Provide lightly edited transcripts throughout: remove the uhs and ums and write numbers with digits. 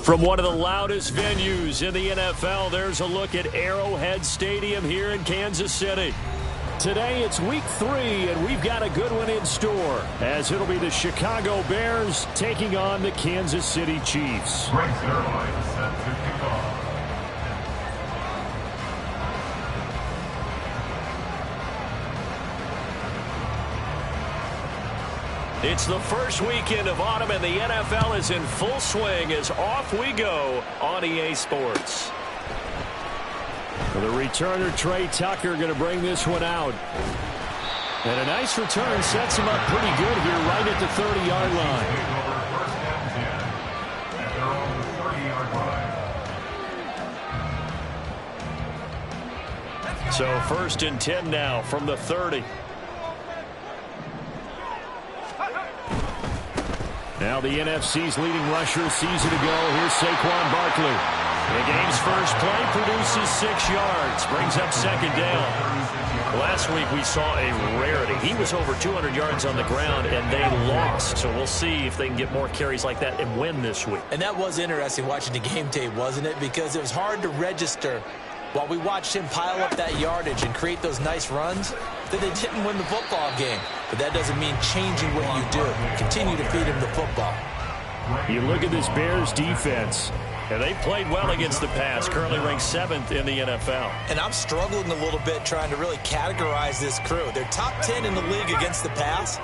From one of the loudest venues in the NFL, there's a look at Arrowhead Stadium here in Kansas City. Today it's week 3, and we've got a good one in store, as it'll be the Chicago Bears taking on the Kansas City Chiefs. Race airline set to kick off. It's the first weekend of autumn, and the NFL is in full swing as off we go on EA Sports. The returner, Trey Tucker, going to bring this one out. And a nice return sets him up pretty good here right at the 30-yard line. So 1st and 10 now from the 30. Now the NFC's leading rusher a season ago. Here's Saquon Barkley. The game's first play produces 6 yards. Brings up 2nd down. Last week we saw a rarity. He was over 200 yards on the ground, and they lost. So we'll see if they can get more carries like that and win this week. And that was interesting watching the game tape, wasn't it? Because it was hard to register while we watched him pile up that yardage and create those nice runs that they didn't win the football game. But that doesn't mean changing what you do. Continue to feed him the football. You look at this Bears defense, and they played well against the pass, currently ranked 7th in the NFL. And I'm struggling a little bit trying to really categorize this crew. They're top 10 in the league against the pass,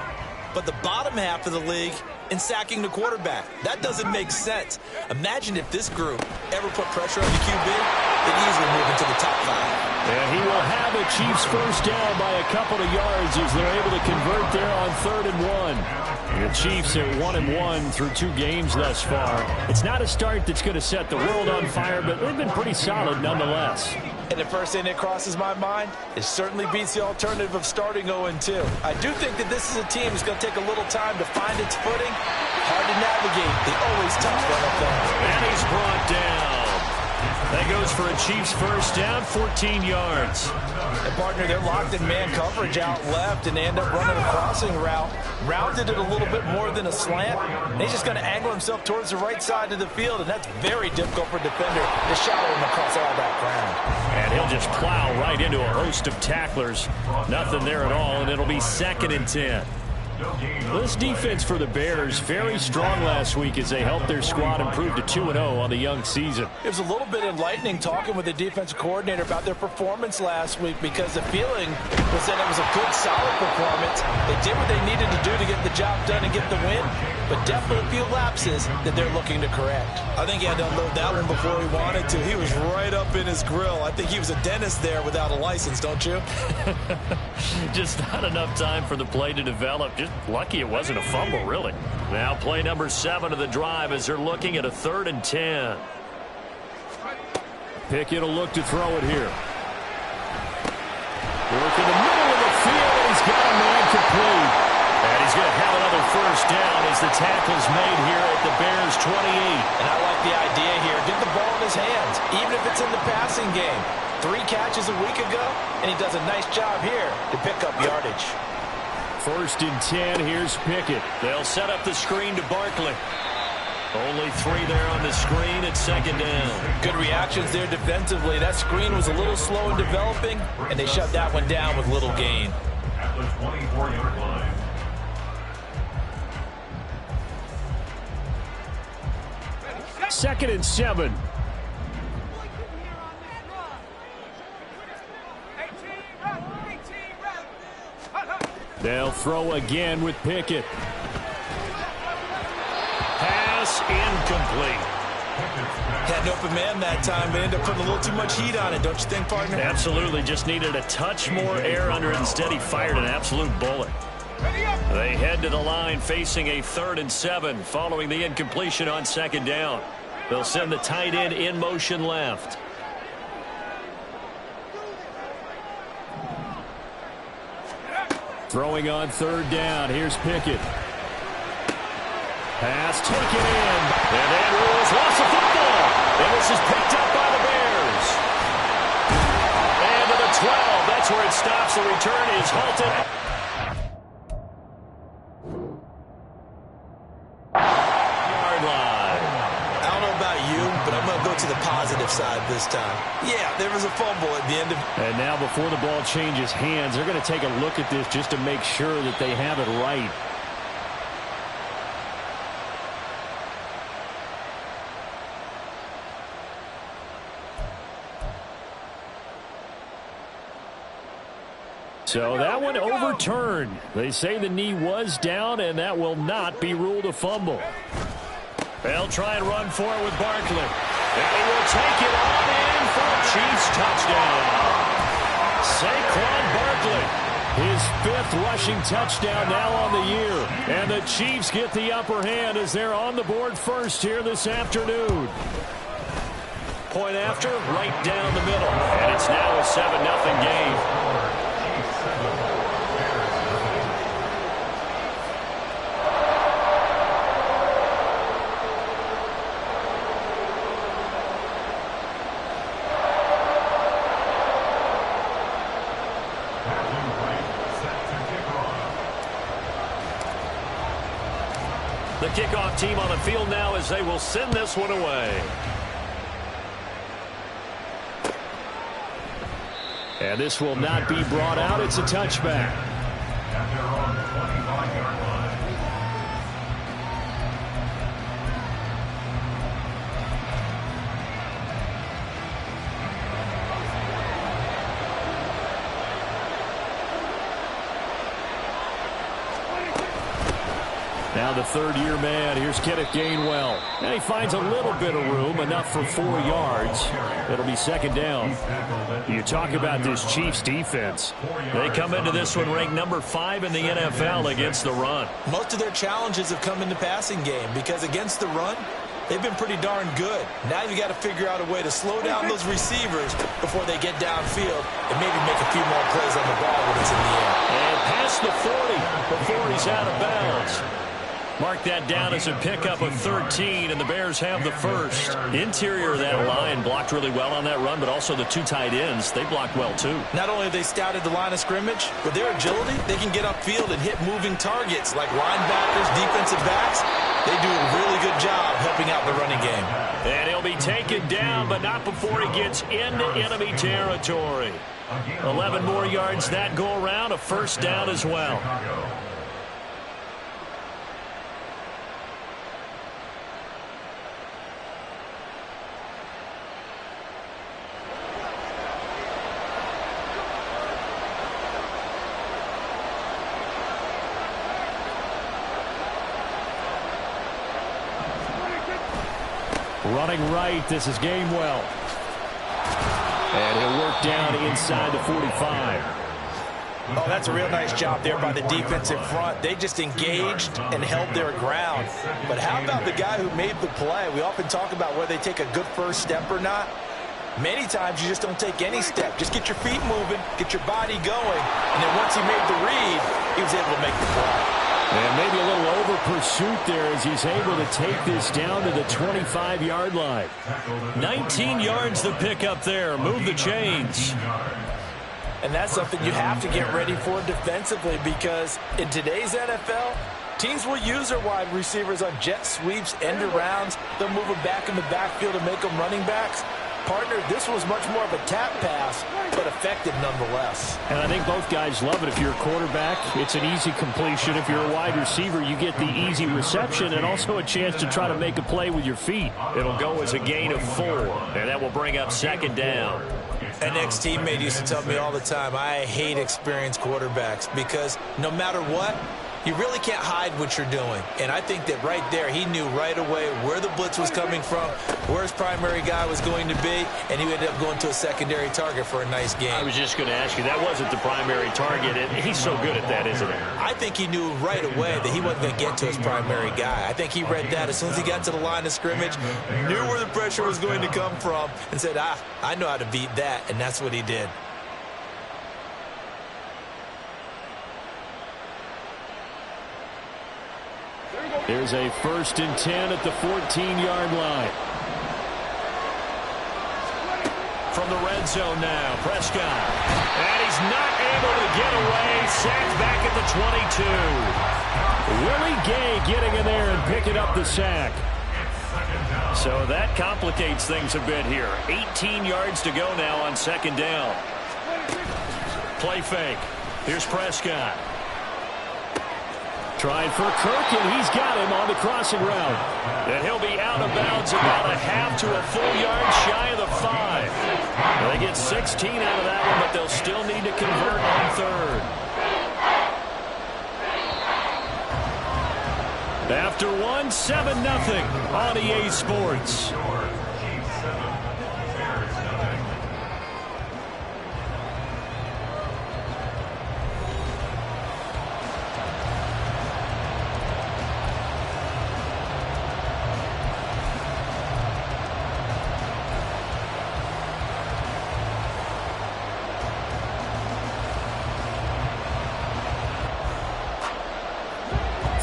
but the bottom half of the league in sacking the quarterback. That doesn't make sense. Imagine if this group ever put pressure on the QB, they'd easily move into the top 5. And he will have the Chiefs first down by a couple of yards as they're able to convert there on 3rd and 1. The Chiefs at 1-1 through 2 games thus far. It's not a start that's going to set the world on fire, but they've been pretty solid nonetheless. And the first thing that crosses my mind, it certainly beats the alternative of starting 0-2. I do think that this is a team that's going to take a little time to find its footing. Hard to navigate the always tough NFL. And he's brought down. That goes for a Chiefs first down, 14 yards. And partner, they're locked in man coverage out left, and they end up running a crossing route. Rounded it a little bit more than a slant. And he's just going to angle himself towards the right side of the field, and that's very difficult for a defender to shadow him across all that ground. And he'll just plow right into a host of tacklers. Nothing there at all, and it'll be 2nd and 10. This defense for the Bears, very strong last week as they helped their squad improve to 2-0 on the young season. It was a little bit enlightening talking with the defensive coordinator about their performance last week, because the feeling was that it was a good, solid performance. They did what they needed to do to get the job done and get the win, but definitely a few lapses that they're looking to correct. I think he had to unload that one before he wanted to. He was right up in his grill. I think he was a dentist there without a license, don't you? Just not enough time for the play to develop. Just lucky it wasn't a fumble, really. Now play number 7 of the drive as they're looking at a 3rd and 10. Pickett will look to throw it here. Work in the middle of the field, and he's got a man complete. And he's going to have another first down as the tackle's made here at the Bears 28. And I like the idea here. Get the ball in his hands, even if it's in the passing game. 3 catches a week ago, and he does a nice job here to pick up yardage. 1st and 10, here's Pickett. They'll set up the screen to Barkley. Only 3 there on the screen at 2nd down. Good reactions there defensively. That screen was a little slow in developing, and they shut that one down with little gain. at the 24-yard line. Second and 7. They'll throw again with Pickett. Pass incomplete. Had an open man that time, but ended up putting a little too much heat on it, don't you think, partner? Absolutely. Just needed a touch more air under it. Instead, he fired an absolute bullet. They head to the line facing a 3rd and 7 following the incompletion on 2nd down. They'll send the tight end in motion left. Throwing on 3rd down. Here's Pickett. Pass taken in. And Andrews lost the football. And this is picked up by the Bears. And to the 12. That's where it stops. The return is halted. Yard line. I don't know about you, but I'm going to go to the positive side this time. Yeah, there was a fumble at the end of... And now before the ball changes hands, they're going to take a look at this just to make sure that they have it right. So that one overturned. They say the knee was down, and that will not be ruled a fumble. They'll try and run for it with Barkley. And he will take it on in for a Chiefs touchdown. Saquon Barkley, his 5th rushing touchdown now on the year. And the Chiefs get the upper hand as they're on the board first here this afternoon. Point after, right down the middle. And it's now a 7-0 game. The kickoff team on the field now as they will send this one away. And this will not be brought out. It's a touchback. And they're on the 25-yard line. Now the 3rd-year man. Here's Kenneth Gainwell. And he finds a little bit of room, enough for 4 yards. It'll be 2nd down. You talk about this Chiefs defense. They come into this one ranked number 5 in the NFL against the run. Most of their challenges have come in the passing game because against the run, they've been pretty darn good. Now you've got to figure out a way to slow down those receivers before they get downfield and maybe make a few more plays on the ball when it's in the air. And past the 40 before he's out of bounds. Mark that down as a pickup of 13, and the Bears have the first. Interior of that line blocked really well on that run, but also the 2 tight ends, they blocked well too. Not only have they scouted the line of scrimmage, with their agility, they can get upfield and hit moving targets like linebackers, defensive backs. They do a really good job helping out the running game. And he'll be taken down, but not before he gets into enemy territory. 11 more yards that go around, a 1st down as well. Running right, this is Gainwell. And he'll work down inside the 45. Oh, that's a real nice job there by the defensive front. They just engaged and held their ground. But how about the guy who made the play? We often talk about whether they take a good first step or not. Many times you just don't take any step. Just get your feet moving, get your body going. And then once he made the read, he was able to make the play. And maybe a little over pursuit there as he's able to take this down to the 25-yard line. 19 yards to pick up there. Move the chains. And that's something you have to get ready for defensively because in today's NFL, teams will use their wide receivers on jet sweeps, end arounds. They'll move them back in the backfield and make them running backs. Partner, this was much more of a tap pass, but effective nonetheless. And I think both guys love it. If you're a quarterback, it's an easy completion. If you're a wide receiver, you get the easy reception and also a chance to try to make a play with your feet. It'll go as a gain of 4, and that will bring up second down. An ex-teammate used to tell me all the time, I hate experienced quarterbacks because no matter what, you really can't hide what you're doing. And I think that right there, he knew right away where the blitz was coming from, where his primary guy was going to be, and he ended up going to a secondary target for a nice game. I was just going to ask you, that wasn't the primary target, and he's so good at that, isn't he? I think he knew right away that he wasn't going to get to his primary guy. I think he read that as soon as he got to the line of scrimmage, knew where the pressure was going to come from, and said, I know how to beat that, and that's what he did. There's a 1st and 10 at the 14-yard line. From the red zone now, Prescott. And he's not able to get away. Sacked back at the 22. Willie Gay getting in there and picking up the sack. So that complicates things a bit here. 18 yards to go now on second down. Play fake. Here's Prescott. Trying for Kirk, and he's got him on the crossing route. And he'll be out of bounds about a half to a full yard shy of the 5. They get 16 out of that one, but they'll still need to convert on 3rd. After 1, 7-0 on EA Sports.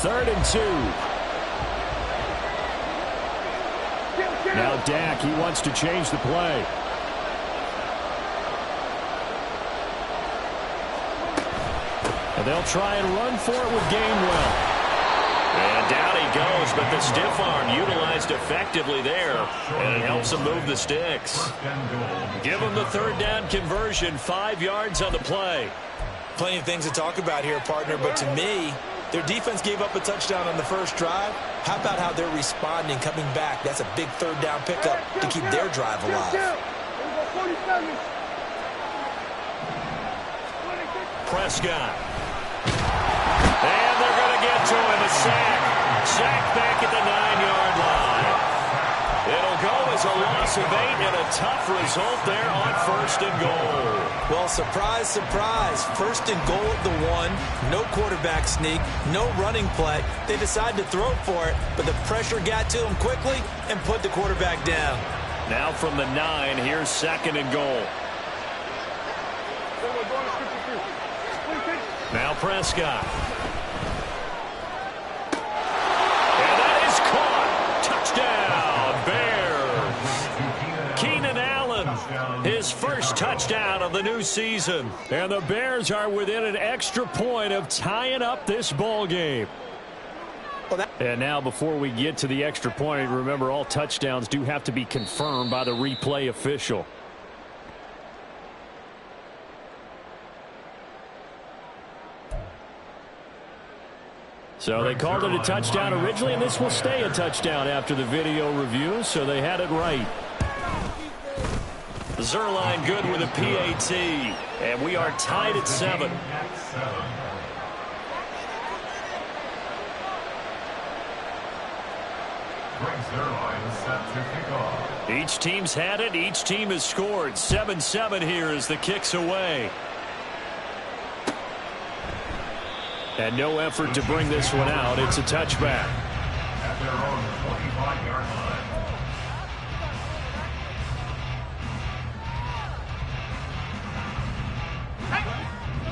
Third and 2. Now Dak, he wants to change the play. And they'll try and run for it with Gainwell. And down he goes, but the stiff arm utilized effectively there. And it helps him move the sticks. Give him the 3rd down conversion, 5 yards on the play. Plenty of things to talk about here, partner, but to me, their defense gave up a touchdown on the first drive. How about how they're responding, coming back? That's a big 3rd down pickup to keep their drive alive. Prescott. And they're going to get to him. A sack. Sack back at the 9-yard line. It'll go as a loss of 8 and a tough result there on 1st and goal. Well, surprise, surprise. 1st and goal at the 1. No quarterback sneak. No running play. They decided to throw for it, but the pressure got to him quickly and put the quarterback down. Now from the 9, here's 2nd and goal. Now Prescott. And that is caught. Touchdown, Bears. Keenan Allen, his first touchdown of the new season. And the Bears are within an extra point of tying up this ball game. And now before we get to the extra point, remember all touchdowns do have to be confirmed by the replay official. So they called it a touchdown originally, and this will stay a touchdown after the video review, so they had it right. Zerline good with a PAT, and we are tied at 7. Each team's had it. Each team has scored. 7-7 here as the kick's away. And no effort to bring this one out. It's a touchback. At their own 25-yard line.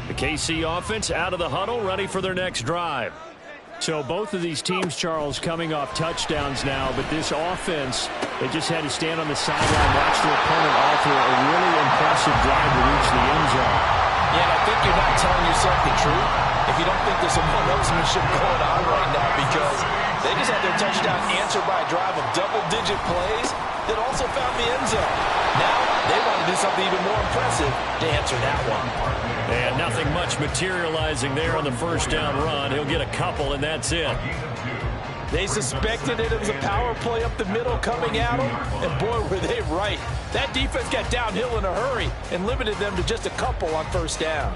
The KC offense out of the huddle, ready for their next drive. So both of these teams, Charles, coming off touchdowns now, but this offense, they just had to stand on the sideline, watch their opponent offer a really impressive drive to reach the end zone. Yeah, and I think you're not telling yourself the truth. if you don't think there's some one-upsmanship going on right now, because they just had their touchdown answered by a drive of double-digit plays that also found the end zone. Now they want to do something even more impressive to answer that one. And nothing much materializing there on the first down run. He'll get a couple, and that's it. They suspected it was a power play up the middle coming at them, and boy, were they right. That defense got downhill in a hurry and limited them to just a couple on first down.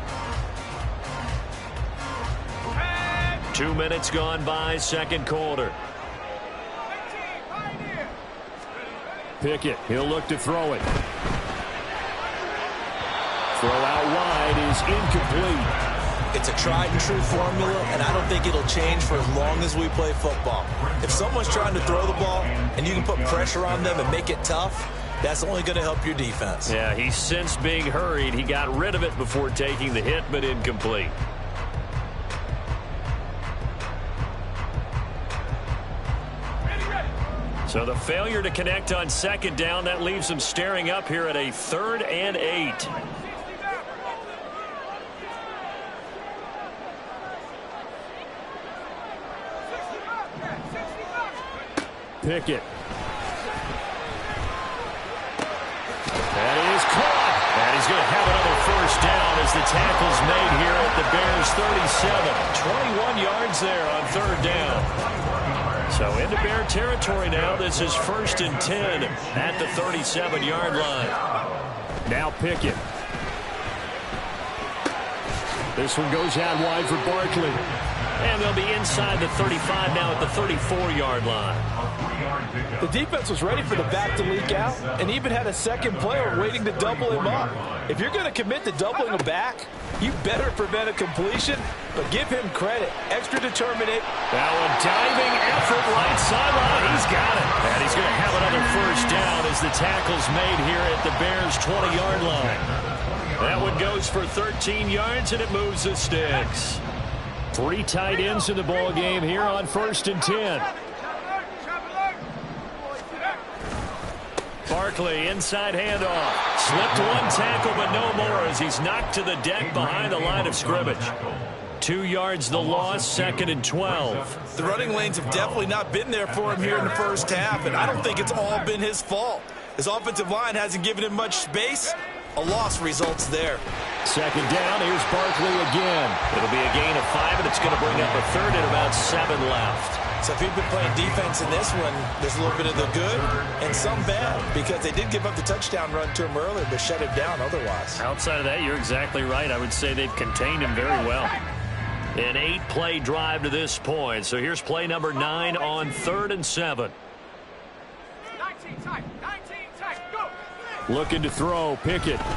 2 minutes gone by, second quarter. Pickett, he'll look to throw it. Throw out wide is incomplete. It's a tried-and-true formula, and I don't think it'll change for as long as we play football. If someone's trying to throw the ball and you can put pressure on them and make it tough, that's only going to help your defense. Yeah, he sensed being hurried. He got rid of it before taking the hit, but incomplete. So the failure to connect on second down, that leaves them staring up here at a 3rd and 8. Pickett. That is caught. And he's going to have another first down as the tackle's made here at the Bears 37. 21 yards there on 3rd down. So into Bear territory now. This is 1st and 10 at the 37-yard line. Now Pickett. This one goes out wide for Barkley. And they'll be inside the 35 now at the 34-yard line. The defense was ready for the back to leak out and even had a second player waiting to double him up. If you're going to commit to doubling a back, you better prevent a completion, but give him credit. Extra determination. Now a diving effort right sideline. He's got it. And he's going to have another first down as the tackle's made here at the Bears' 20-yard line. That one goes for 13 yards, and it moves the sticks. 3 tight ends in the ball game here on 1st and 10. Barkley, inside handoff. Slipped one tackle, but no more as he's knocked to the deck behind the line of scrimmage. 2 yards the loss, 2nd and 12. The running lanes have definitely not been there for him here in the first half, and I don't think it's all been his fault. His offensive line hasn't given him much space. A loss results there. 2nd down, here's Barkley again. It'll be a gain of 5, and it's going to bring up a 3rd and about 7 left. So if you've been playing defense in this one, there's a little bit of the good and some bad, because they did give up the touchdown run to him earlier, but shut him down otherwise. Outside of that, you're exactly right. I would say they've contained him very well. An 8-play drive to this point. So here's play number 9 on 3rd and 7. 19 tight, go! Looking to throw, Pickett. Oh,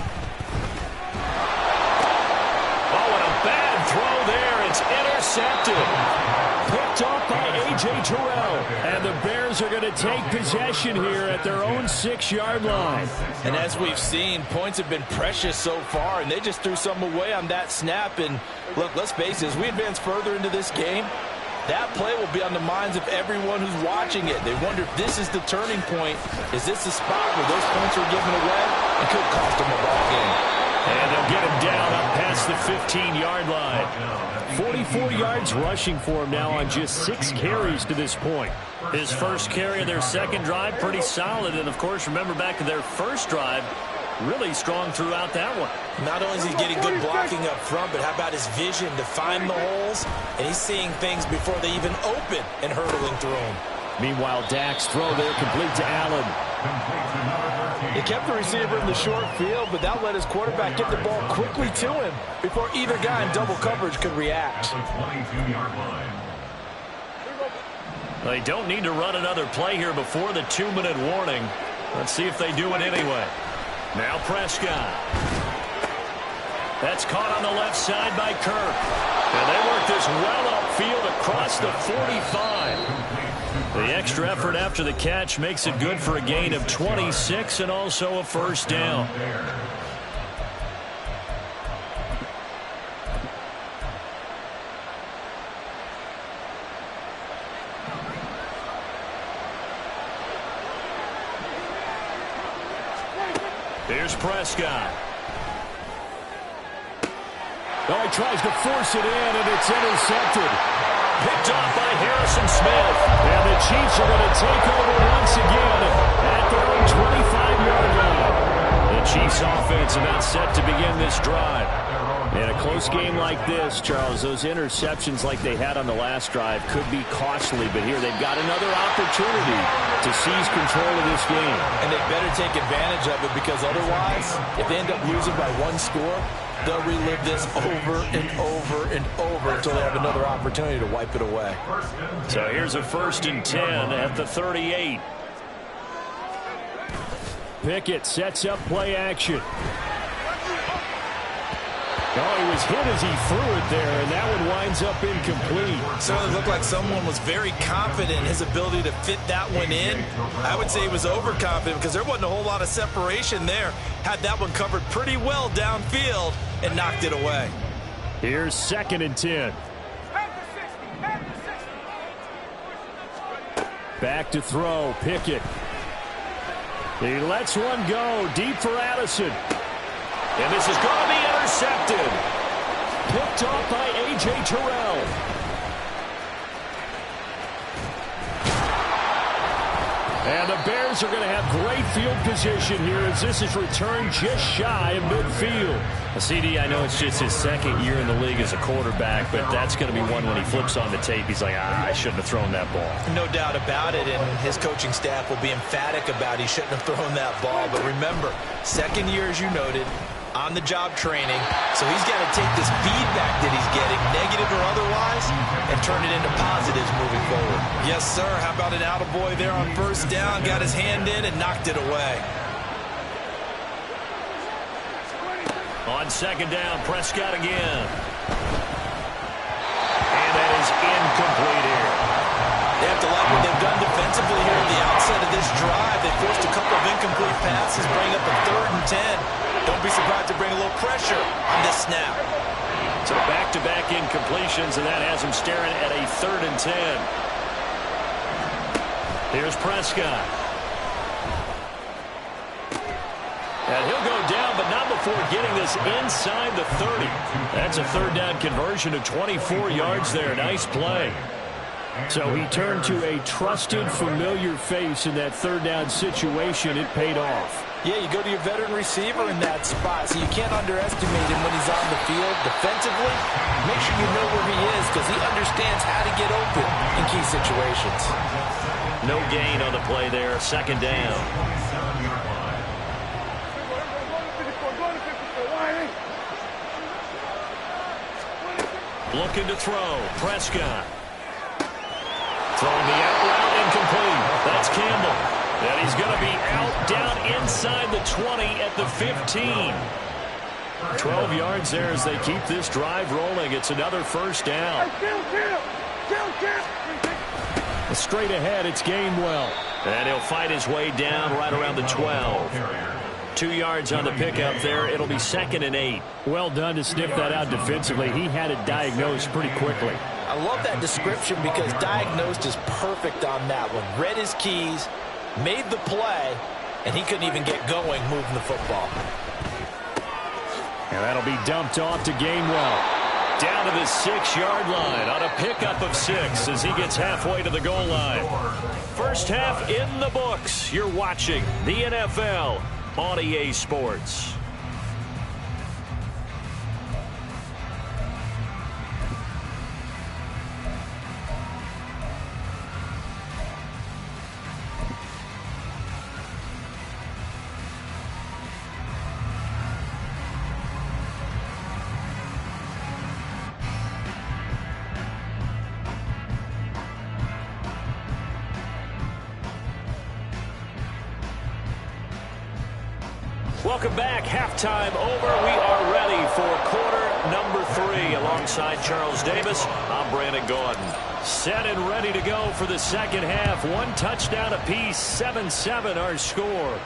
and a bad throw there. It's intercepted. Picked off by A.J. Terrell. And the Bears are going to take possession here at their own 6-yard line. And as we've seen, points have been precious so far, and they just threw some away on that snap. And look, let's face it, as we advance further into this game, that play will be on the minds of everyone who's watching it. They wonder if this is the turning point. Is this the spot where those points are given away? It could cost them a ball game. And they'll get him down up past the 15-yard line. 44 yards rushing for him now on just 6 carries to this point. His first carry of their second drive, pretty solid. And, of course, remember back to their first drive, really strong throughout that one. Not only is he getting good blocking up front, but how about his vision to find the holes? And he's seeing things before they even open and hurdling through them. Meanwhile, Dak's throw there complete to Allen. He kept the receiver in the short field, but that let his quarterback get the ball quickly to him before either guy in double coverage could react. They don't need to run another play here before the 2-minute warning. Let's see if they do it anyway. Now Prescott. That's caught on the left side by Kirk. And they work this well upfield across the 45. The extra effort after the catch makes it good for a gain of 26 and also a first down. Here's Prescott. Oh, he tries to force it in, and it's intercepted. Picked off by Harrison Smith. And the Chiefs are going to take over once again at their own 25-yard line. The Chiefs offense about set to begin this drive. In a close game like this, Charles, those interceptions like they had on the last drive could be costly. But here they've got another opportunity to seize control of this game. And they better take advantage of it, because otherwise, if they end up losing by one score, they'll relive this over and over and over until they have another opportunity to wipe it away. So here's a 1st and 10 at the 38. Pickett sets up play action. Oh, he was hit as he threw it there, and that one winds up incomplete. Certainly looked like someone was very confident in his ability to fit that one in. I would say he was overconfident, because there wasn't a whole lot of separation there. Had that one covered pretty well downfield and knocked it away. Here's 2nd and 10. Back to throw, Pickett. He lets one go deep for Addison. And this is going to be intercepted. Picked off by A.J. Terrell. And the Bears are going to have great field position here as this is returned just shy of midfield. CD, I know it's just his 2nd year in the league as a quarterback, but that's going to be one when he flips on the tape. He's like, I shouldn't have thrown that ball. No doubt about it, and his coaching staff will be emphatic about he shouldn't have thrown that ball. But remember, 2nd year, as you noted, on-the-job training, so he's got to take this feedback that he's getting, negative or otherwise, and turn it into positives moving forward. Yes, sir. How about an attaboy there on 1st down? Got his hand in and knocked it away. On 2nd down, Prescott again. And that is incomplete here. They have to like what they've done defensively here at the outset of this drive. They forced a couple of incomplete passes, bring up a 3rd and 10. Don't be surprised to bring a little pressure on this snap. So back-to-back incompletions, and that has him staring at a 3rd and 10. Here's Prescott. And he'll go down, but not before getting this inside the 30. That's a 3rd down conversion of 24 yards there. Nice play. So he turned to a trusted, familiar face in that 3rd down situation. It paid off. Yeah, you go to your veteran receiver in that spot, so you can't underestimate him when he's on the field. Defensively, make sure you know where he is, because he understands how to get open in key situations. No gain on the play there. 2nd down. Looking to throw. Prescott. Throwing the out route, incomplete. That's Campbell. And he's going to be out down inside the 20 at the 15. 12 yards there as they keep this drive rolling. It's another 1st down. Straight ahead, it's Gainwell. And he'll fight his way down right around the 12. 2 yards on the pickup there. It'll be 2nd and 8. Well done to sniff that out defensively. He had it diagnosed pretty quickly. I love that description, because diagnosed is perfect on that one. Read his keys, made the play, and he couldn't even get going moving the football. And that'll be dumped off to Gainwell. Down to the 6-yard line on a pickup of 6 as he gets halfway to the goal line. First half in the books. You're watching the NFL on EA Sports. Welcome back. Halftime over. We are ready for quarter number 3. Alongside Charles Davis, I'm Brandon Gordon. Set and ready to go for the 2nd half. 1 touchdown apiece. 7-7 our score.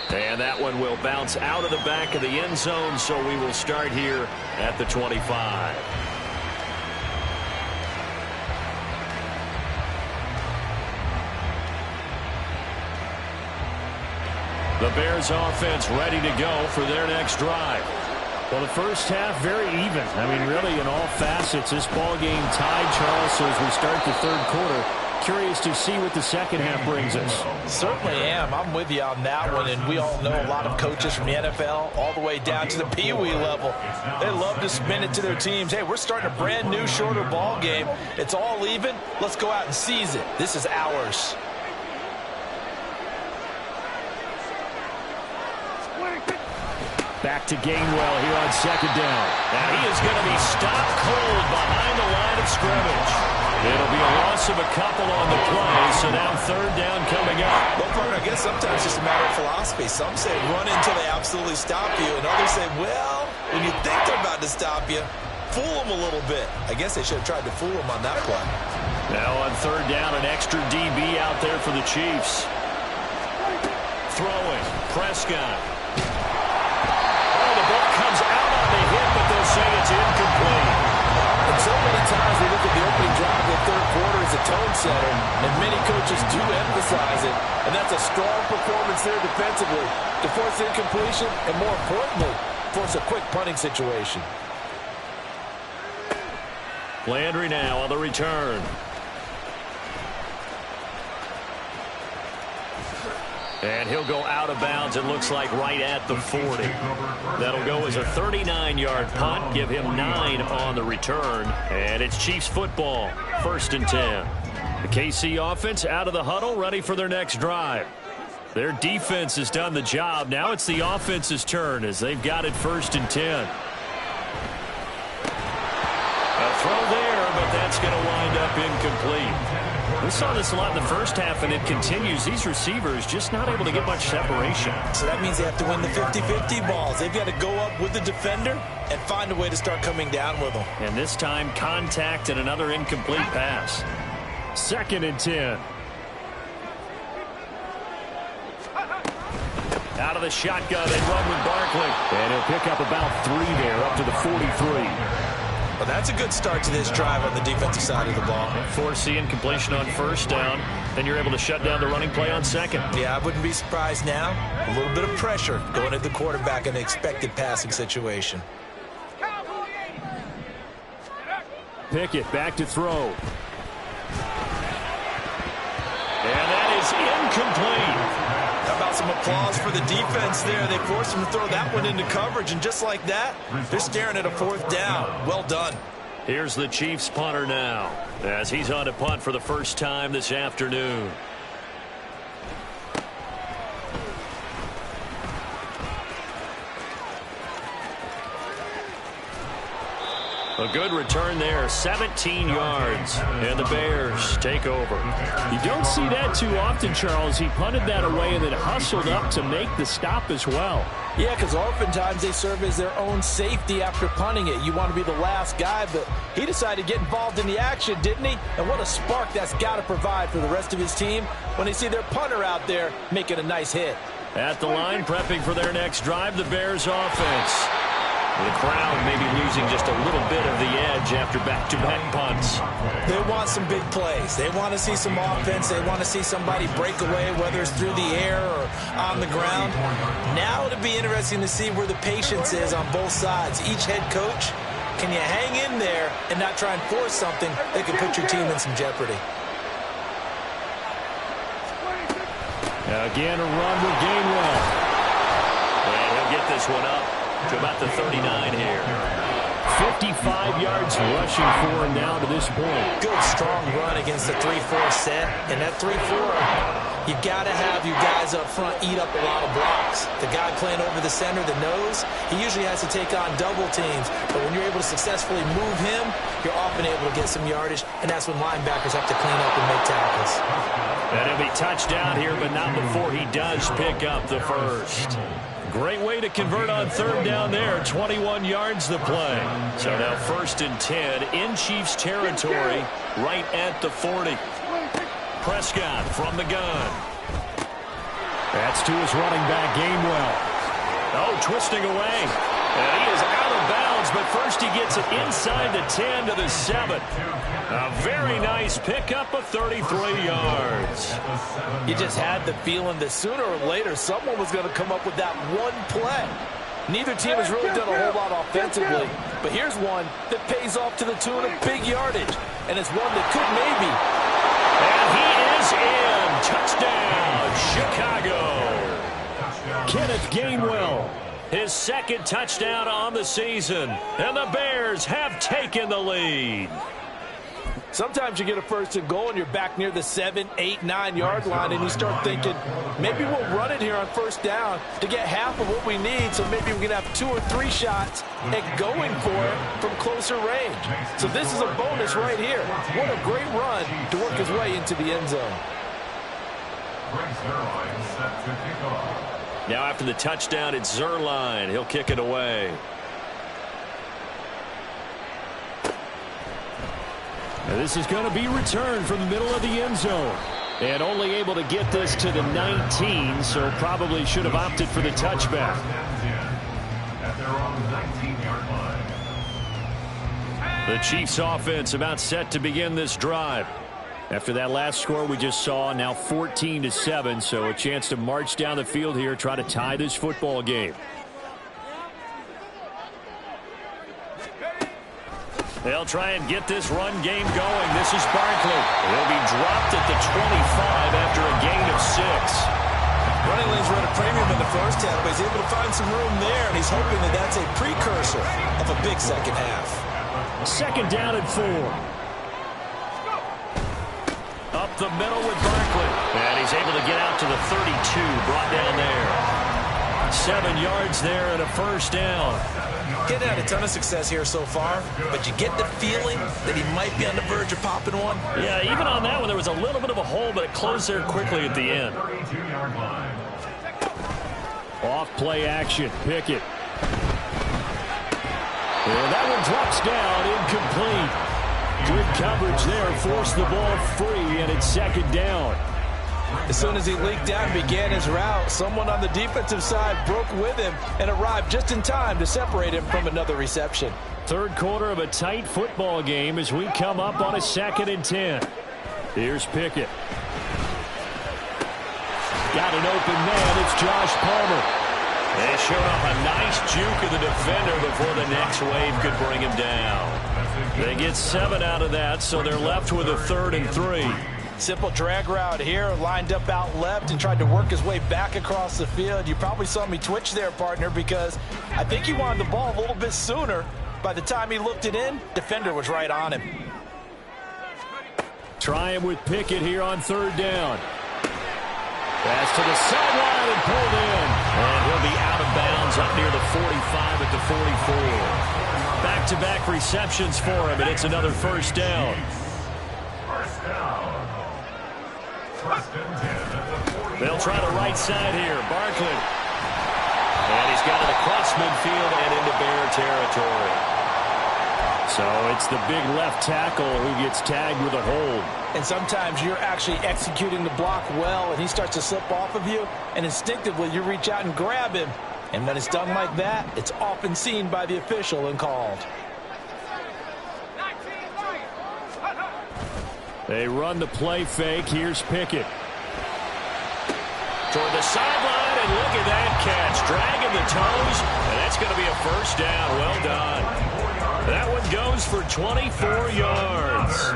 And that one will bounce out of the back of the end zone, so we will start here at the 25. The Bears offense ready to go for their next drive. Well, the first half, very even. I mean, really, in all facets, this ball game tied, Charles. So as we start the third quarter, curious to see what the second half brings us. Certainly am. I'm with you on that one, and we all know a lot of coaches from the NFL all the way down to the Pee Wee level. They love to spin it to their teams. Hey, we're starting a brand new, shorter ball game. It's all even. Let's go out and seize it. This is ours. Back to Gainwell here on second down. Now he is going to be stopped cold behind the line of scrimmage. It'll be a loss of a couple on the play, so now third down coming up. Well, partner, I guess sometimes it's just a matter of philosophy. Some say run until they absolutely stop you, and others say, well, when you think they're about to stop you, fool them a little bit. I guess they should have tried to fool them on that play. Now on third down, an extra DB out there for the Chiefs. Throwing, Prescott. Comes out on the hit, but they'll say it's incomplete. And so many times we look at the opening drive of the third quarter as a tone setter, and many coaches do emphasize it, and that's a strong performance there defensively to force incompletion and, more importantly, force a quick punting situation. Landry now on the return. And he'll go out of bounds, it looks like, right at the 40. That'll go as a 39-yard punt, give him 9 on the return. And it's Chiefs football, 1st and 10. The KC offense out of the huddle, ready for their next drive. Their defense has done the job. Now it's the offense's turn as they've got it 1st and 10. A throw there, but that's going to wind up incomplete. We saw this a lot in the first half, and it continues. These receivers just not able to get much separation. So that means they have to win the 50-50 balls. They've got to go up with the defender and find a way to start coming down with them. And this time, contact and another incomplete pass. 2nd and 10. Out of the shotgun, they run with Barkley. And he'll pick up about 3 there, up to the 43. Well, that's a good start to this drive on the defensive side of the ball. Force the incompletion on 1st down. Then you're able to shut down the running play on 2nd. Yeah, I wouldn't be surprised now. A little bit of pressure going at the quarterback in an expected passing situation. Pickett back to throw. And that is incomplete. How about some applause for the defense there? They forced him to throw that one into coverage, and just like that, they're staring at a 4th down. Well done. Here's the Chiefs punter now, as he's on to punt for the first time this afternoon. A good return there, 17 yards, and the Bears take over. You don't see that too often, Charles. He punted that away and then hustled up to make the stop as well. Yeah, because oftentimes they serve as their own safety after punting it. You want to be the last guy, but he decided to get involved in the action, didn't he? And what a spark that's got to provide for the rest of his team when they see their punter out there making a nice hit. At the line, prepping for their next drive, the Bears offense. The crowd maybe losing just a little bit of the edge after back-to-back punts. They want some big plays. They want to see some offense. They want to see somebody break away, whether it's through the air or on the ground. Now it'll be interesting to see where the patience is on both sides. Each head coach, can you hang in there and not try and force something that could put your team in some jeopardy? Again, a run with Gainwell. And he'll get this one up to about the 39 here. 55 yards rushing for him now to this point. Good, strong run against the 3-4 set. And that 3-4, you've got to have your guys up front eat up a lot of blocks. The guy playing over the center, the nose, he usually has to take on double teams. But when you're able to successfully move him, you're often able to get some yardage, and that's when linebackers have to clean up and make tackles. And he'll be touched down here, but not before he does pick up the first. Great way to convert on 3rd down there. 21 yards the play. So now 1st and 10 in Chiefs territory, right at the 40. Prescott from the gun. That's to his running back, Gainwell. Oh, twisting away. And he is out of bounds, but first he gets it inside the 10 to the 7. A very nice pickup of 33 yards. You just had the feeling that sooner or later someone was going to come up with that one play. Neither team has really done a whole lot offensively, but here's one that pays off to the tune of big yardage, and it's one that could maybe. And he is in. Touchdown, Chicago. Kenneth Gainwell, his second touchdown on the season, and the Bears have taken the lead. Sometimes you get a first and goal and you're back near the 7, 8, 9 yard line and you start thinking, maybe we'll run it here on first down to get half of what we need, so maybe we can have 2 or 3 shots at going for it from closer range. So this is a bonus right here. What a great run to work his way into the end zone. Now after the touchdown, it's Zuerlein. He'll kick it away. And this is going to be returned from the middle of the end zone. And only able to get this to the 19, so probably should have opted for the touchback. The Chiefs offense about set to begin this drive. After that last score we just saw, now 14-7, so a chance to march down the field here, try to tie this football game. They'll try and get this run game going. This is Barkley. He'll be dropped at the 25 after a gain of 6. Running lanes were at a premium in the first half, but he's able to find some room there, and he's hoping that that's a precursor of a big second half. Second down and 4. Up the middle with Barkley. And he's able to get out to the 32, brought down there. 7 yards there and a first down. Getting had a ton of success here so far, but you get the feeling that he might be on the verge of popping one. Yeah, even on that one, there was a little bit of a hole, but it closed there quickly at the end. Off play action, Pickett. And that one drops down, incomplete. Good coverage there, forced the ball free, and it's second down. As soon as he leaked out and began his route, someone on the defensive side broke with him and arrived just in time to separate him from another reception. Third quarter of a tight football game as we come up on a 2nd and 10. Here's Pickett. Got an open man. It's Josh Palmer. They showed up a nice juke of the defender before the next wave could bring him down. They get 7 out of that, so they're left with a 3rd and 3. Simple drag route here, lined up out left and tried to work his way back across the field. You probably saw me twitch there, partner, because I think he wanted the ball a little bit sooner. By the time he looked it in, defender was right on him. Try him with Pickett here on 3rd down. Pass to the sideline and pulled in. And he'll be out of bounds up near the 45 at the 44. Back-to-back receptions for him, and it's another first down. They'll try the right side here. Barkley. And he's got it across midfield and into Bear territory. So it's the big left tackle who gets tagged with a hold. And sometimes you're actually executing the block well, and he starts to slip off of you, and instinctively you reach out and grab him. And when it's done like that, it's often seen by the official and called. They run the play fake. Here's Pickett. Toward the sideline, and look at that catch. Dragging the toes, and that's going to be a first down. Well done. That one goes for 24 yards.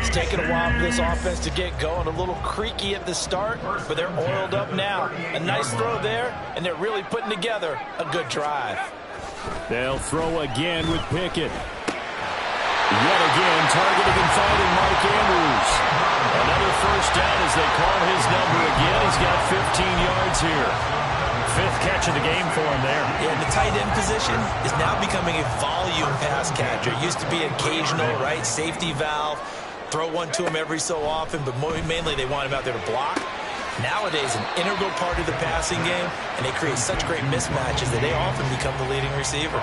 It's taken a while for this offense to get going. A little creaky at the start, but they're oiled up now. A nice throw there, and they're really putting together a good drive. They'll throw again with Pickett. Yet again, targeting and finding Mark Andrews. Another first down as they call his number again. He's got 15 yards here. 5th catch of the game for him there. Yeah, the tight end position is now becoming a volume pass catcher. It used to be occasional, right? Safety valve. Throw one to him every so often, but mainly they want him out there to block. Nowadays, an integral part of the passing game, and they create such great mismatches that they often become the leading receiver.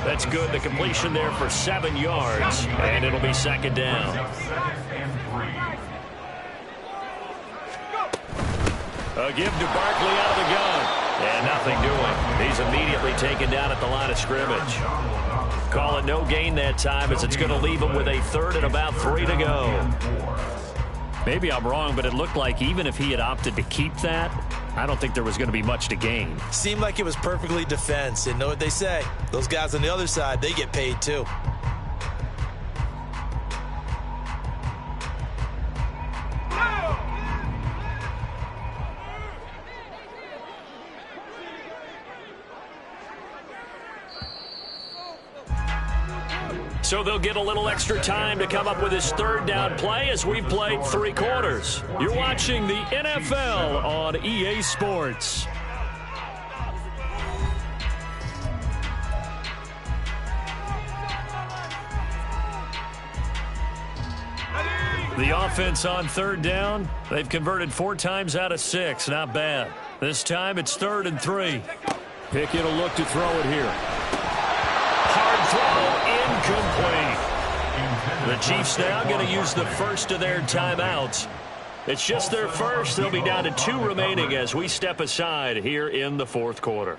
That's good. The completion there for 7 yards, and it'll be second down. A give to Barkley out of the gun, and nothing doing. He's immediately taken down at the line of scrimmage. Call it no gain that time as it's going to leave him with a 3rd and about 3 to go. Maybe I'm wrong, but it looked like even if he had opted to keep that, I don't think there was going to be much to gain. Seemed like it was perfectly defense. And know what they say? Those guys on the other side, they get paid too. So they'll get a little extra time to come up with his third down play as we've played 3 quarters. You're watching the NFL on EA Sports. The offense on third down, they've converted 4 times out of 6. Not bad. This time it's 3rd and 3. Pickett will look to throw it here. Hard throw, incomplete. The Chiefs now going to use the first of their timeouts. It's just their first. They'll be down to 2 remaining as we step aside here in the 4th quarter.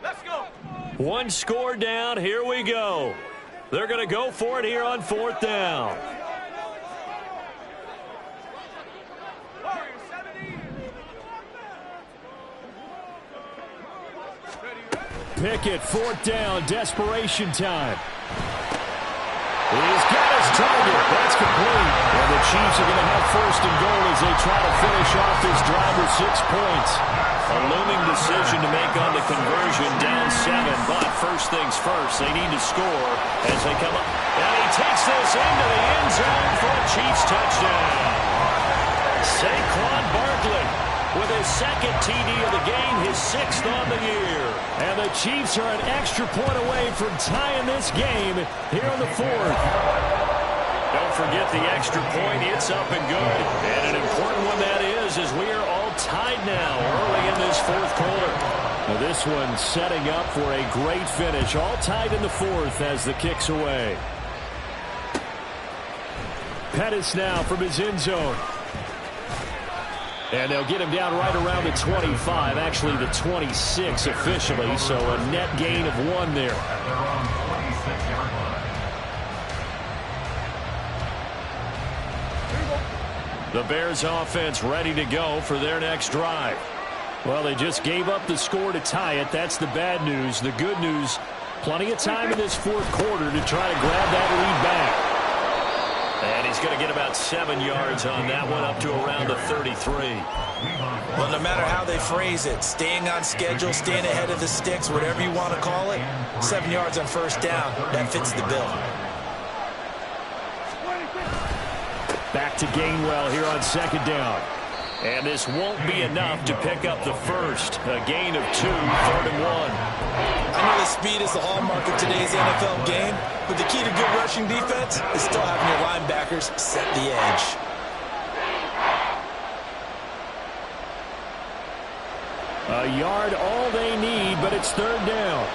Let's go. 1 score down. Here we go. They're going to go for it here on 4th down. Pickett, 4th down, desperation time. He's got his target. That's complete. And the Chiefs are going to have 1st and goal as they try to finish off this drive with 6 points. A looming decision to make on the conversion, down 7. But first things first, they need to score as they come up. And he takes this into the end zone for a Chiefs touchdown. Saquon Barkley with his 2nd TD of the game, his 6th on the year. And the Chiefs are an extra point away from tying this game here in the 4th. Don't forget the extra point. It's up and good. And an important one that is, as we are all tied now early in this 4th quarter. Now this one setting up for a great finish. All tied in the 4th as the kick's away. Pettis now from his end zone. And they'll get him down right around the 25, actually the 26 officially, so a net gain of 1 there. The Bears offense ready to go for their next drive. Well, they just gave up the score to tie it. That's the bad news. The good news, plenty of time in this 4th quarter to try to grab that lead back. And he's going to get about 7 yards on that one, up to around the 33. Well, no matter how they phrase it, staying on schedule, staying ahead of the sticks, whatever you want to call it, 7 yards on 1st down, that fits the bill. Back to Gainwell here on 2nd down. And this won't be enough to pick up the first. A gain of 2, 3rd and 1. I know the speed is the hallmark of today's NFL game, but the key to good rushing defense is still having your linebackers set the edge. A yard all they need, but it's 3rd down.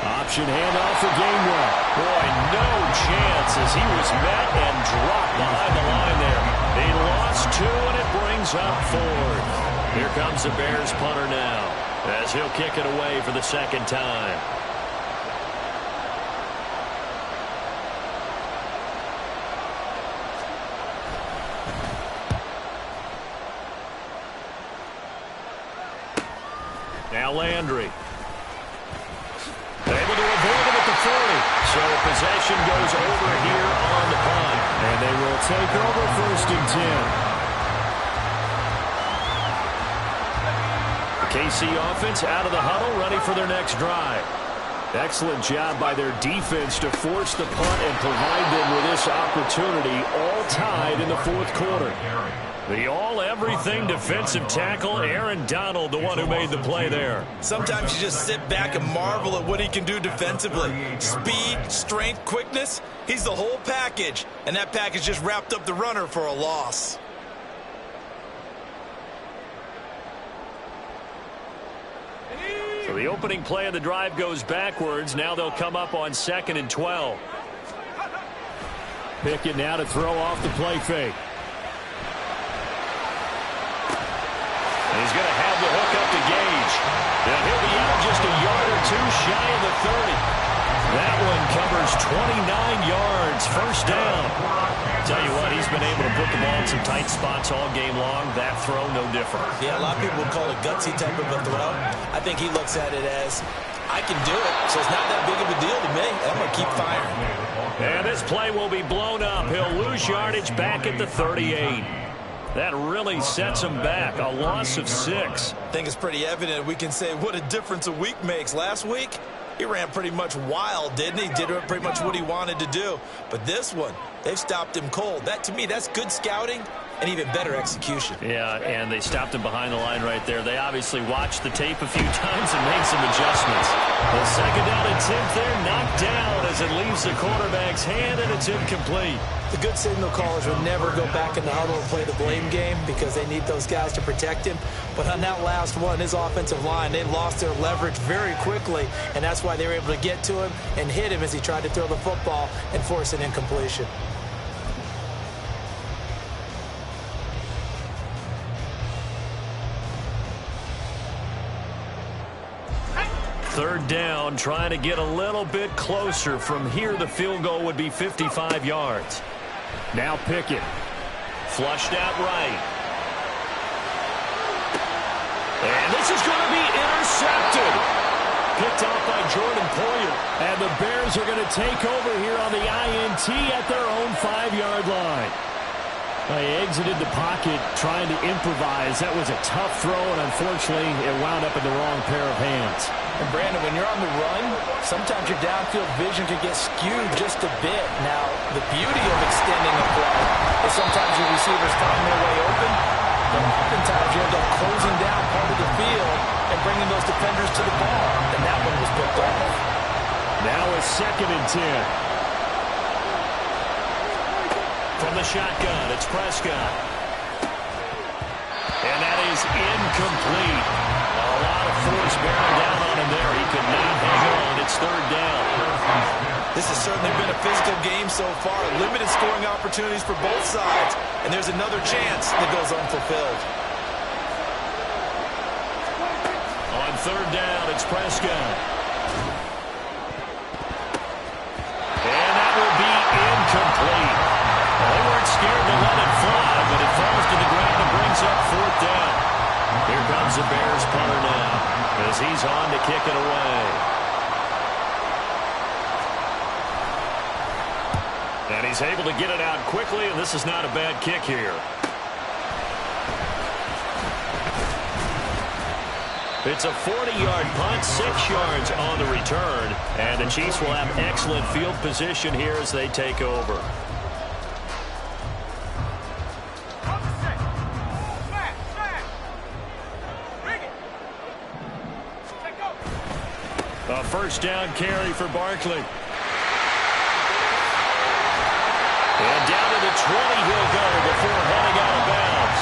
Option handoff for Gainwell. Boy, no chance as he was met and dropped behind the line there. They lost 2, and it brings up 4th. Here comes the Bears punter now as he'll kick it away for the 2nd time. Now Landry. Able to avoid him at the 40. So possession goes over here on the punt. And they will take over 1st and 10. KC offense out of the huddle, ready for their next drive. Excellent job by their defense to force the punt and provide them with this opportunity, all tied in the 4th quarter. The all-everything defensive tackle, Aaron Donald, the one who made the play there. Sometimes you just sit back and marvel at what he can do defensively. Speed, strength, quickness, he's the whole package. And that package just wrapped up the runner for a loss. So the opening play of the drive goes backwards. Now they'll come up on 2nd and 12. Pickett now to throw off the play fake. He's going to have the hook up to Gage. And he'll be out just a yard or two shy of the 30. That one covers 29 yards. First down. Tell you what, he's been able to put the ball in some tight spots all game long. That throw, no different. Yeah, a lot of people would call it gutsy type of a throw. I think he looks at it as, I can do it, so it's not that big of a deal to me. I'm going to keep firing. And this play will be blown up. He'll lose yardage back at the 38. That really sets him back. A loss of 6. I think it's pretty evident. We can say what a difference a week makes. Last week, he ran pretty much wild, didn't he? Did pretty much what he wanted to do. But this one, they've stopped him cold. That, to me, that's good scouting and even better execution. Yeah, and they stopped him behind the line right there. They obviously watched the tape a few times and made some adjustments. The second down attempt there knocked down as it leaves the quarterback's hand, and it's incomplete. The good signal callers would never go back in the huddle and play the blame game because they need those guys to protect him. But on that last one, his offensive line, they lost their leverage very quickly, and that's why they were able to get to him and hit him as he tried to throw the football and force an incompletion. Third down, trying to get a little bit closer. From here, the field goal would be 55 yards. Now Pickett. Flushed out right. And this is going to be intercepted. Picked off by Jordan Poyer. And the Bears are going to take over here on the INT at their own 5-yard line. They exited the pocket trying to improvise. That was a tough throw, and unfortunately, it wound up in the wrong pair of hands. And Brandon, when you're on the run, sometimes your downfield vision can get skewed just a bit. Now, the beauty of extending a play is sometimes your receivers find their way open, but oftentimes you end up closing down part of the field and bringing those defenders to the ball. And that one was picked off. Now it's 2nd and 10. From the shotgun, it's Prescott. And that is incomplete. A lot of force bearing down on him there. He could not hang on. It's 3rd down. This has certainly been a physical game so far. Limited scoring opportunities for both sides. And there's another chance that goes unfulfilled. On 3rd down, it's Prescott. And that will be incomplete. They weren't scared to let it fly, but it falls to the ground and brings up 4th down. Here comes the Bears punter now as he's on to kick it away. And he's able to get it out quickly, and this is not a bad kick here. It's a 40-yard punt, 6 yards on the return, and the Chiefs will have excellent field position here as they take over. A first down carry for Barkley. And down to the 20 he'll go before heading out of bounds.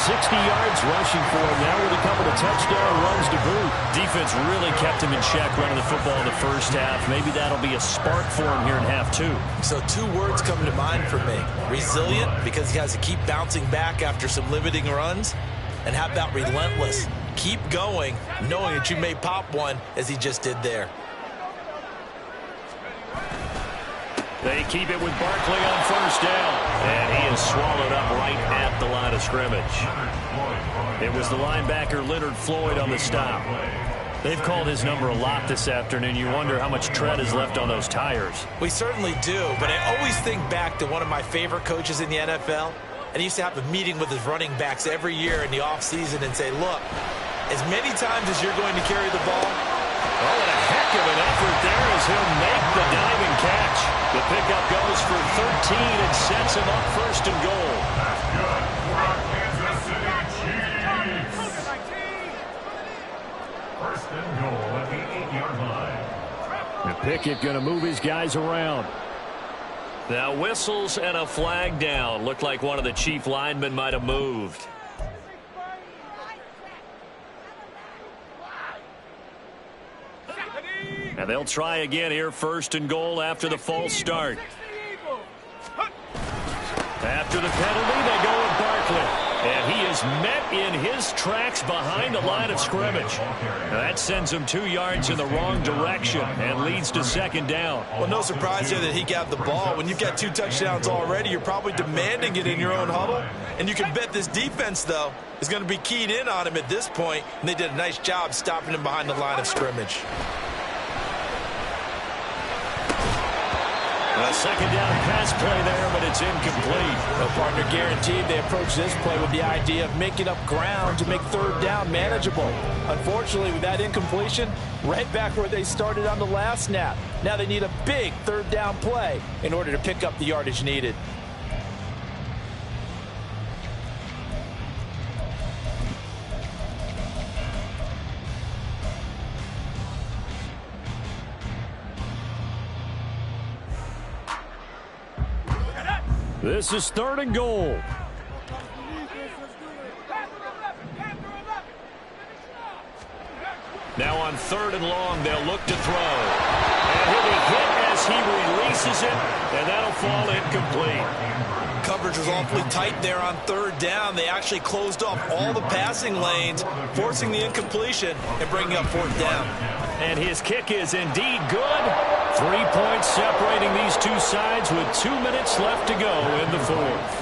60 yards rushing for him now with a couple of touchdown runs to boot. Defense really kept him in check running the football in the first half. Maybe that'll be a spark for him here in half 2. So 2 words come to mind for me. Resilient, because he has to keep bouncing back after some limiting runs. And how about relentless? Keep going, knowing that you may pop one, as he just did there. They keep it with Barkley on first down. And he is swallowed up right at the line of scrimmage. It was the linebacker Leonard Floyd on the stop. They've called his number a lot this afternoon. You wonder how much tread is left on those tires. We certainly do, but I always think back to one of my favorite coaches in the NFL. And he used to have a meeting with his running backs every year in the offseason and say, look, as many times as you're going to carry the ball. Oh, and a heck of an effort there as he'll make the diving catch. The pickup goes for 13 and sets him up 1st and goal. First and goal at the 8-yard line. And Pickett going to move his guys around. Now whistles and a flag down. Looked like one of the Chief linemen might have moved. And they'll try again here, 1st and goal after the false start. After the penalty, they go with Barkley. And he is met in his tracks behind the line of scrimmage. Now that sends him 2 yards in the wrong direction and leads to second down. Well, no surprise there that he got the ball. When you've got 2 touchdowns already, you're probably demanding it in your own huddle. And you can bet this defense, though, is going to be keyed in on him at this point. And they did a nice job stopping him behind the line of scrimmage. A second down pass play there, but it's incomplete. No partner guaranteed. They approach this play with the idea of making up ground to make third down manageable. Unfortunately, with that incompletion, right back where they started on the last snap. Now they need a big third down play in order to pick up the yardage needed. This is 3rd and goal. Now on 3rd and long, they'll look to throw. And he'll be hit as he releases it, and that'll fall incomplete. Coverage was awfully tight there on 3rd down. They actually closed off all the passing lanes, forcing the incompletion and bringing up 4th down. And his kick is indeed good. 3 points separating these two sides with 2 minutes left to go in the 4th.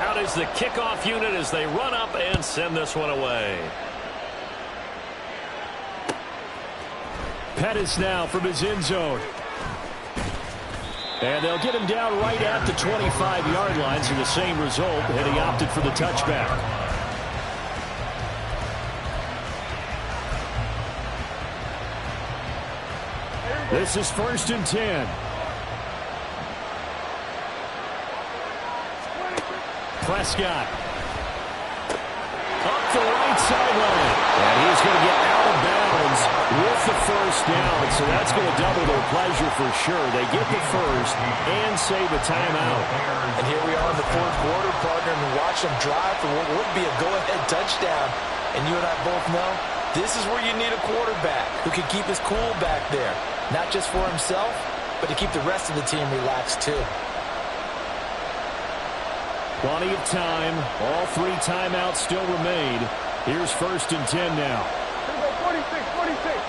Out is the kickoff unit as they run up and send this one away. Pettis now from his end zone. And they'll get him down right at the 25-yard line, so the same result, and he opted for the touchback. This is 1st and 10. Prescott. Up the right sideline. And he's going to get out of bounds with the 1st down. So that's going to double their pleasure for sure. They get the 1st and save a timeout. And here we are in the 4th quarter, partner, and watch them drive for what would be a go-ahead touchdown. And you and I both know this is where you need a quarterback who can keep his cool back there. Not just for himself, but to keep the rest of the team relaxed too. Plenty of time. All 3 timeouts still remain. Here's 1st and 10 now. 46.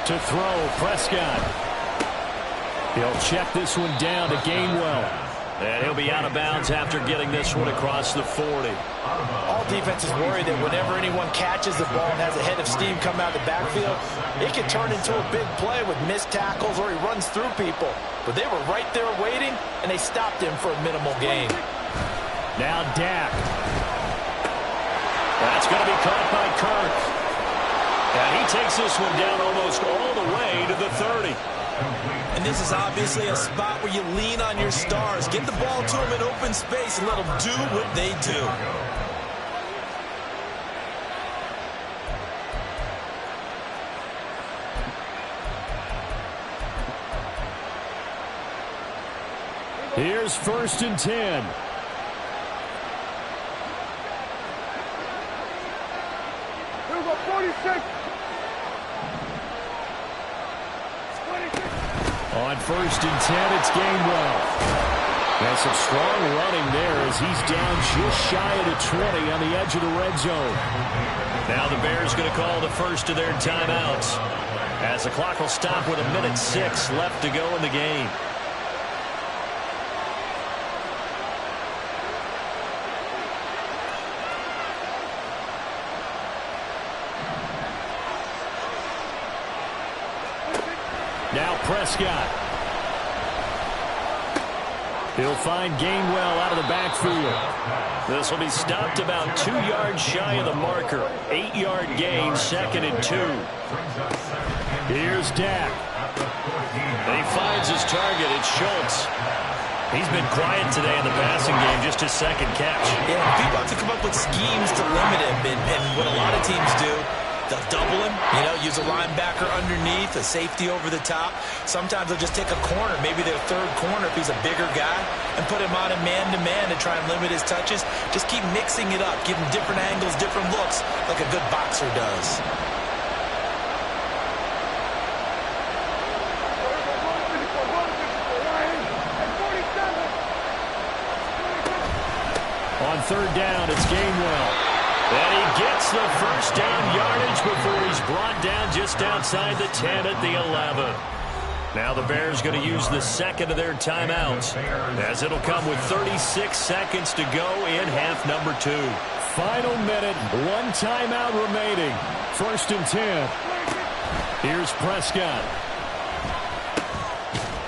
To throw, Prescott. He'll check this one down to Gainwell. And he'll be out of bounds after getting this one across the 40. All defenses worry that whenever anyone catches the ball and has a head of steam come out of the backfield, it can turn into a big play with missed tackles or he runs through people. But they were right there waiting, and they stopped him for a minimal gain. Now Dak. That's going to be caught by Kirk. And he takes this one down almost all the way to the 30. And this is obviously a spot where you lean on your stars. Get the ball to them in open space and let them do what they do. Here's 1st and 10. Here we go, 46. On 1st and 10, it's Gainwell. And some strong running there as he's down just shy of the 20 on the edge of the red zone. Now the Bears going to call the first of their timeouts as the clock will stop with 1:06 left to go in the game. Now Prescott. He'll find Gainwell out of the backfield. This will be stopped about 2 yards shy of the marker. 8-yard gain, 2nd and 2. Here's Dak. And he finds his target. It's Schultz. He's been quiet today in the passing game, just his 2nd catch. Yeah, people have to come up with schemes to limit him, and what a lot of teams do, they'll double him, use a linebacker underneath, a safety over the top. Sometimes they'll just take a corner, maybe their 3rd corner if he's a bigger guy, and put him on a man-to-man to try and limit his touches. Just keep mixing it up, give him different angles, different looks, like a good boxer does. third down. It's Gainwell. And he gets the first down yardage before he's brought down just outside the 10 at the 11. Now the Bears going to use the second of their timeouts, as it'll come with 36 seconds to go in half number 2. Final minute, one timeout remaining. 1st and 10. Here's Prescott.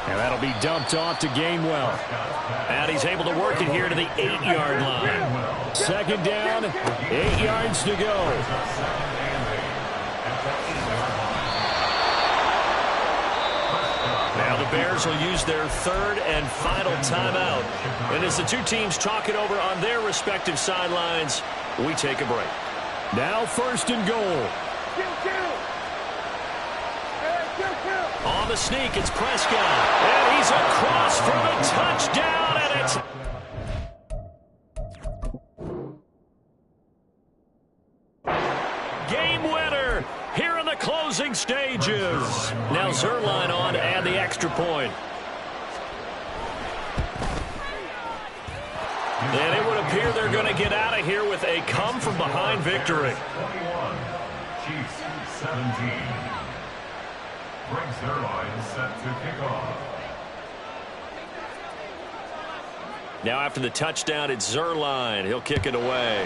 And that'll be dumped off to Gainwell. And he's able to work it here to the 8-yard line. Second down, 8 yards to go. Now the Bears will use their third and final timeout. And as the two teams talk it over on their respective sidelines, we take a break. Now 1st and goal. On the sneak, it's Prescott. And he's across for the touchdown, and it's... game winner here in the closing stages. Now Zerline on to add the extra point. And it would appear they're going to get out of here with a come-from-behind victory. 21, Chiefs 17. Greg Zerline set to kick off. Now after the touchdown, it's Zerline. He'll kick it away.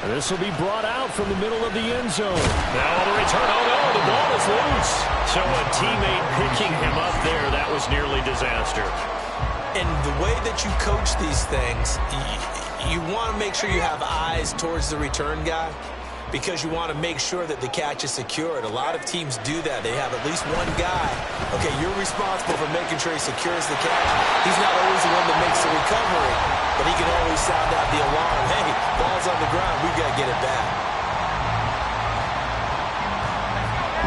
And this will be brought out from the middle of the end zone. Now on the return, oh no, the ball is loose. So a teammate picking him up there, that was nearly disaster. And the way that you coach these things, you want to make sure you have eyes towards the return guy, because you want to make sure that the catch is secured. A lot of teams do that. They have at least one guy. Okay, you're responsible for making sure he secures the catch. He's not always the one that makes the recovery, but he can always sound out the alarm. Hey, ball's on the ground. We've got to get it back.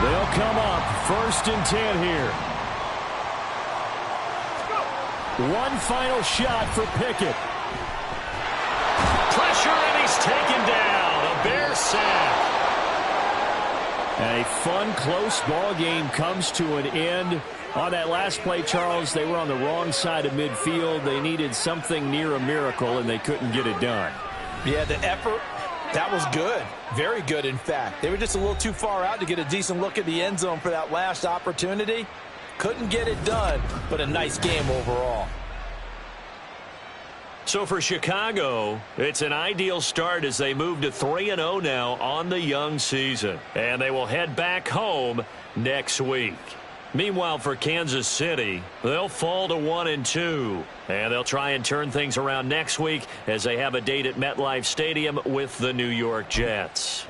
They'll come up 1st and 10 here. One final shot for Pickett. Pressure, and he's taken down. A Bear sack. And a fun, close ball game comes to an end. On that last play, Charles, they were on the wrong side of midfield. They needed something near a miracle, and they couldn't get it done. Yeah, the effort, that was good. Very good, in fact. They were just a little too far out to get a decent look at the end zone for that last opportunity. Couldn't get it done, but a nice game overall. So for Chicago, it's an ideal start as they move to 3-0 now on the young season. And they will head back home next week. Meanwhile, for Kansas City, they'll fall to 1-2. And they'll try and turn things around next week as they have a date at MetLife Stadium with the New York Jets.